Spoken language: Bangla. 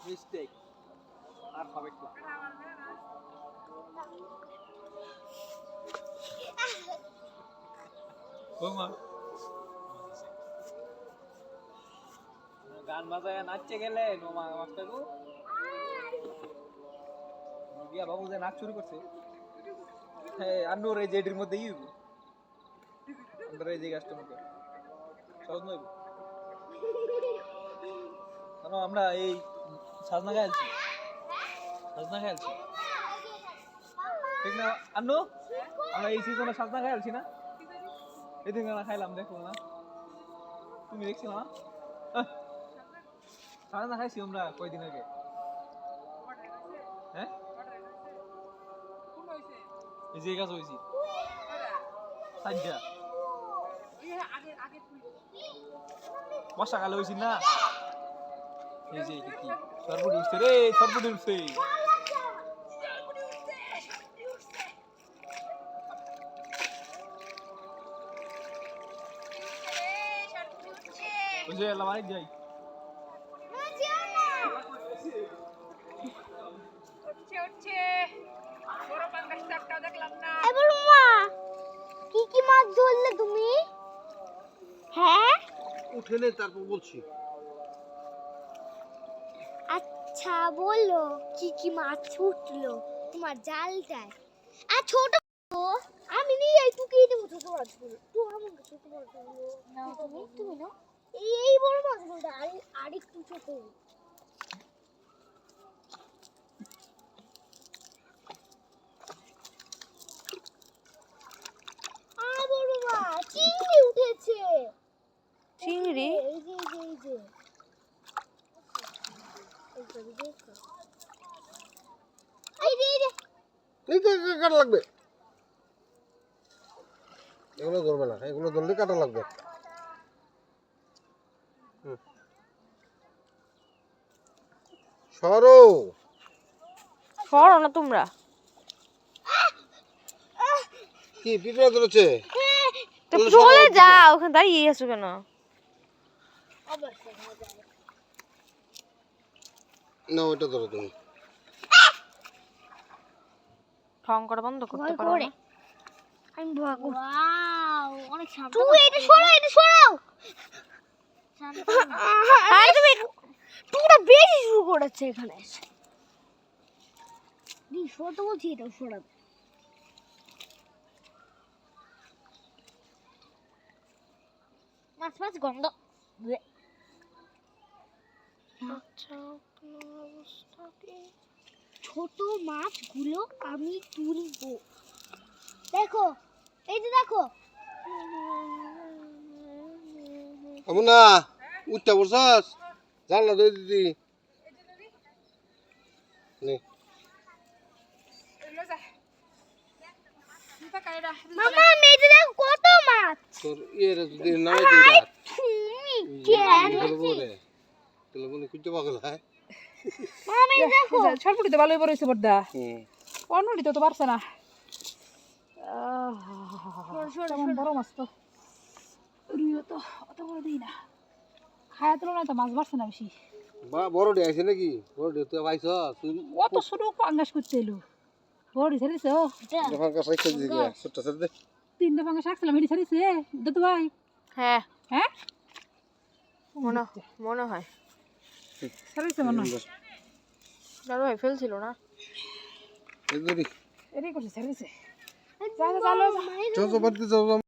মিস্টেক আর হবে কি ওমা গান বাজায় নাচতে গেলে নোমা মাস্টারু গিয়া বাবু যে নাচ শুরু করছে হ্যাঁ আন্নুর এই জেডির মধ্যে ইউ আমরা এই যে গাছটার মধ্যে সহজ নয় কেন আমরা এই সাজনা খাইছি ঠিক না আন্নু আমরা এই সিজনে সাজনা খাইছি না এদিন না খাইলাম দেখো না তুমি দেখছো না সাজনা খাইছি আমরা কয়দিন আগে হ্যাঁ এই যে গাছ হইছি সাজ্জা বর্ষাকালে হইছি না এই যে কি সরবুটি উঠছে রে সরবুটি উঠছে বুঝে এলাম আরেক যাই কি কি মাছ ধরলে তুমি? হ্যাঁ উঠেলে তারপর বলছি। আচ্ছা বলো কি কি মাছ উঠলো তোমার জালটায়? আর ছোট আমি নিয়ে যাই তুই কি দেবো ছোট মাছগুলো তুই আমার ছোট মাছগুলো না তুমি না এই বড় মাছগুলো আর একটু ছোট চিংড়ি উঠেছে চিংড়ি এই যে এই যে কাটা লাগবে, এগুলো ধরবে না, এগুলো ধরলে কাটা লাগবে। সরো সরো না তোমরা। কি পিঁপড়া ধরেছে? চলে যাও, ওখানে দাঁড়িয়ে আছো কেন? না ওটা ধরো তুমি। ঠং করা বন্ধ করতে পারো না? আমি ভয় করি। ওয়াও অনেক সামনে। তুই এটা সরাও। আরে তুমি পুরো বেশি শুরু করেছে এখানে। দি সরতে বলছি এটা সরাবে। মাছ গন্ধ। আচ্ছা অবস্থা কি? ছোট মাছগুলো আমি তুলবো। দেখো এই যে দেখো না উঠটা বসছস জানলা দই দিদি নে মামা মেজে দেখো কত মাছ তোর এর যদি নাই দিই তুমি কেন বলে তাহলে বলে কুইতে পাগল হয়। মামা দেখো সরপুটি তো ভালোই বড় হইছে বড়দা অন্যটি তো পারছে না কেমন বড় মাছ তো রুইও তো অত বড় দিই না খায়া তুলনায় তো মাছ বাড়ছে না বেশি বড় ডে আছে নাকি বড় ডে তুই পাইছ অত ছোট পাঙ্গাস করতে এলো বড়ি ছাড়িছে ও যখন কাছে খেয়ে দিয়ে ছোট ছোট দে 3টা পাঙ্গাস রাখছিলাম এটি ছাড়িছে দাদু ভাই হ্যাঁ হ্যাঁ মনে হয় ছাড়িছে মনে হয় দাদু ভাই ফেলছিল না এই ধরি এটাই করছে ছাড়িছে চল চল বাড়িতে যাও